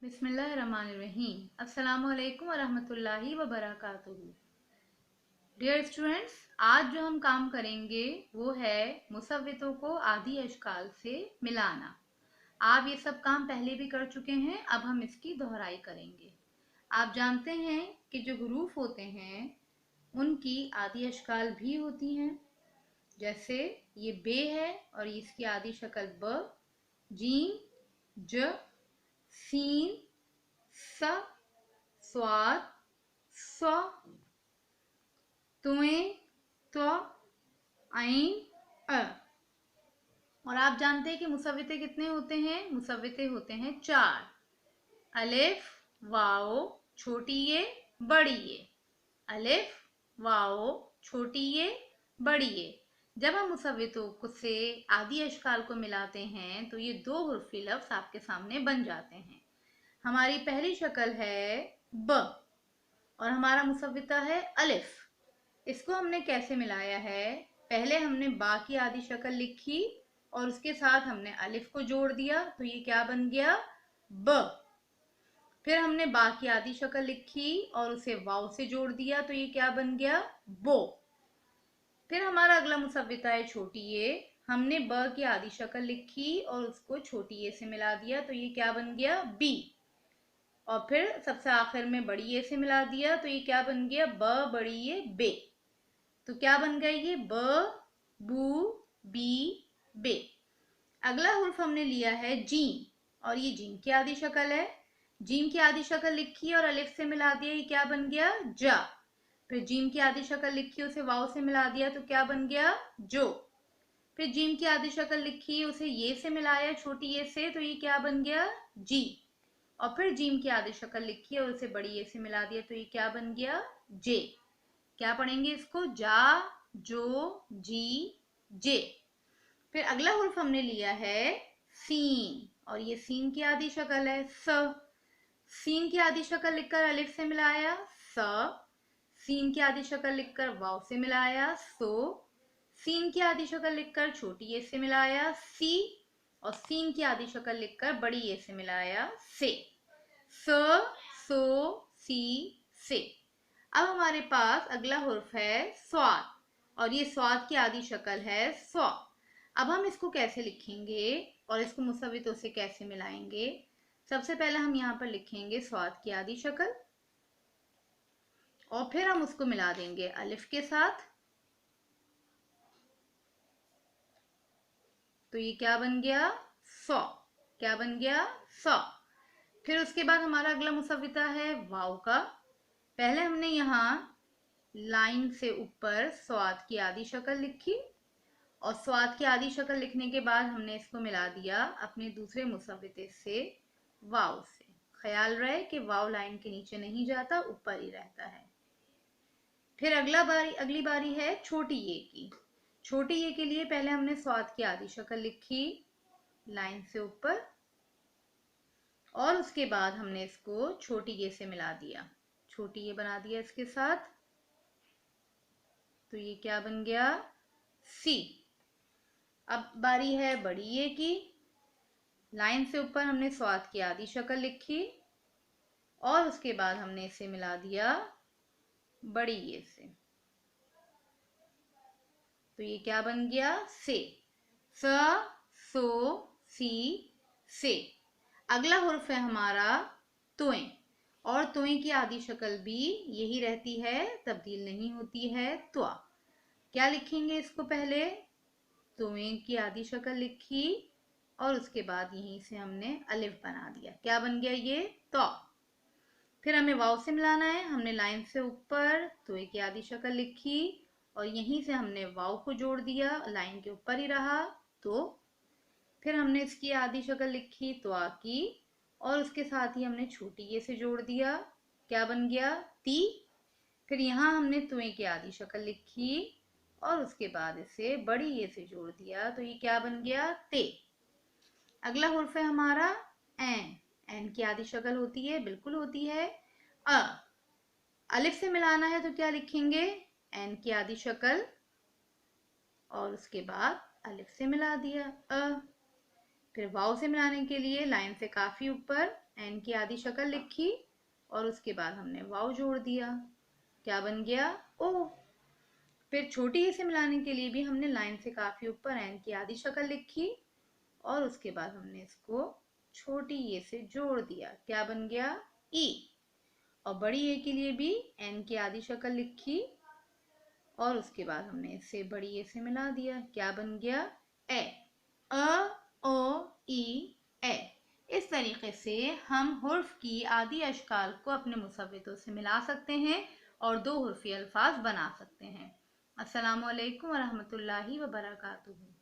बिस्मिल्लाहिर्रहमानिर्रहीम। अस्सलामुअलैकुम वरहमतुल्लाहि वबरकातुहू। डियर स्टूडेंट्स, आज जो हम काम करेंगे वो है मुसव्वितों को आदि अशकाल से मिलाना। आप ये सब काम पहले भी कर चुके हैं, अब हम इसकी दोहराई करेंगे। आप जानते हैं कि जो हुरूफ होते हैं उनकी आदि अशकाल भी होती हैं। जैसे ये बे है और इसकी आदि शक्ल ब, जीम, ज, सीन, स, स्वाद, स्व, तुएं, त्व, ऐन, अ। और आप जानते हैं कि मुसव्विते कितने होते हैं? मुसव्विते होते हैं 4। अलिफ, वाओ, छोटी ये, बड़ी ये। अलिफ, वाओ, छोटी ये, बड़ी ये। जब हम मुसव्वितों को से आदि अशकाल को मिलाते हैं तो ये 2 हुर्फी लफ्ज आपके सामने बन जाते हैं। हमारी पहली शक्ल है ब और हमारा मुसव्विता है अलिफ। इसको हमने कैसे मिलाया है? पहले हमने बा की आदि शक्ल लिखी और उसके साथ हमने अलिफ को जोड़ दिया, तो ये क्या बन गया? ब। फिर हमने बा की आदि शक्ल लिखी और उसे वाव से जोड़ दिया, तो ये क्या बन गया? बो। फिर हमारा अगला मुसव्विता है छोटी ये। हमने ब की आदि शक्ल लिखी और उसको छोटी ये से मिला दिया, तो ये क्या बन गया? बी। और फिर सबसे आखिर में बड़ी ये से मिला दिया, तो ये क्या बन गया? ब बड़ी ये बे। तो क्या बन गया ये? ब, बू, बी, बे। अगला हुर्फ हमने लिया है जीम और ये जीम की आदि शक्ल है। जीम की आदि शक्ल लिखी और अलिफ से मिला दिया, ये क्या बन गया? जा। फिर जीम की आदि शक्ल लिखी, उसे वाव से मिला दिया, तो क्या बन गया? जो। फिर जीम की आदि शक्ल लिखी, उसे ये से मिलाया, छोटी ये से, तो ये क्या बन गया? जी। और फिर जीम की आदि शक्ल लिखी और उसे बड़ी ये से मिला दिया, तो ये क्या बन गया? जे। क्या पढ़ेंगे इसको? जा, जो, जी, जे। फिर अगला हुर्फ हमने लिया है सीन और ये सीन की आदि शक्ल है स। सीन की आदि शक्ल लिखकर अलिफ से मिलाया, स। सीन की आदि शक्ल लिखकर वाव से मिलाया, सो। सीन की आदि शक्ल लिखकर छोटी ये से मिलाया, सी। और सीन की आदि शक्ल लिखकर बड़ी ये से मिलाया, से। स, सो, सी, से। अब हमारे पास अगला हुर्फ है स्वाद और ये स्वाद की आदि शक्ल है स्व। अब हम इसको कैसे लिखेंगे और इसको मुसव्वितों से कैसे मिलाएंगे? सबसे पहले हम यहाँ पर लिखेंगे स्वाद की आदि शक्ल और फिर हम उसको मिला देंगे अलिफ के साथ, तो ये क्या बन गया? सौ। क्या बन गया? सौ। फिर उसके बाद हमारा अगला मुसव्विता है वाव का। पहले हमने यहाँ लाइन से ऊपर स्वाद की आदि शक्ल लिखी और स्वाद की आदि शक्ल लिखने के बाद हमने इसको मिला दिया अपने दूसरे मुसव्विते से वाव से। ख्याल रहे कि वाव लाइन के नीचे नहीं जाता, ऊपर ही रहता है। फिर अगली बारी है छोटी ये की। छोटी ये के लिए पहले हमने स्वाद की आदि शक्ल लिखी लाइन से ऊपर और उसके बाद हमने इसको छोटी ये से मिला दिया, छोटी ये बना दिया इसके साथ, तो ये क्या बन गया? सी। अब बारी है बड़ी ये की। लाइन से ऊपर हमने स्वाद की आदि शक्ल लिखी और उसके बाद हमने इसे मिला दिया बड़ी ये से, तो ये क्या बन गया? से। स, सो, सी, से। अगला हुर्फ है हमारा तुएं और तुएं की आदि शक्ल भी यही रहती है, तब्दील नहीं होती है, त्वा। क्या लिखेंगे इसको? पहले तुएं की आदि शक्ल लिखी और उसके बाद यहीं से हमने अलिफ बना दिया, क्या बन गया ये? तो। फिर हमें वाव से मिलाना है। हमने लाइन से ऊपर तुए की आदि शक्ल लिखी और यहीं से हमने वाव को जोड़ दिया, लाइन के ऊपर ही रहा, तो। फिर हमने इसकी आदि शक्ल लिखी त्वा की और उसके साथ ही हमने छोटी ये से जोड़ दिया, क्या बन गया? ती। फिर यहाँ हमने तुए की आदि शक्ल लिखी और उसके बाद इसे बड़ी ये से जोड़ दिया, तो ये क्या बन गया? ते। अगला हुर्फ है हमारा एन। एन की आदि शक्ल होती है, बिल्कुल होती है, अ। अलिफ से मिलाना है तो क्या लिखेंगे? एन की आदि शक्ल और उसके बाद अलिफ से मिला दिया, अ। फिर वाव से मिलाने के लिए लाइन से काफी ऊपर एन की आधी शक्ल लिखी और उसके बाद हमने वाव जोड़ दिया, क्या बन गया? ओ। फिर छोटी ई से मिलाने के लिए भी हमने लाइन से काफी ऊपर एन की आधी शक्ल लिखी और उसके बाद हमने इसको छोटी ए से जोड़ दिया, क्या बन गया? ई। और बड़ी ए के लिए भी एन की आधी शक्ल लिखी और उसके बाद हमने इसे बड़ी ए से मिला दिया, क्या बन गया? ए। अ ओ ई ए। इस तरीके से हम हुर्फ की आदि अशकाल को अपने मुसव्वितों से मिला सकते हैं और दो हुर्फी अल्फाज बना सकते हैं। अस्सलामु अलैकुम व रहमतुल्लाहि व बरकातुहू।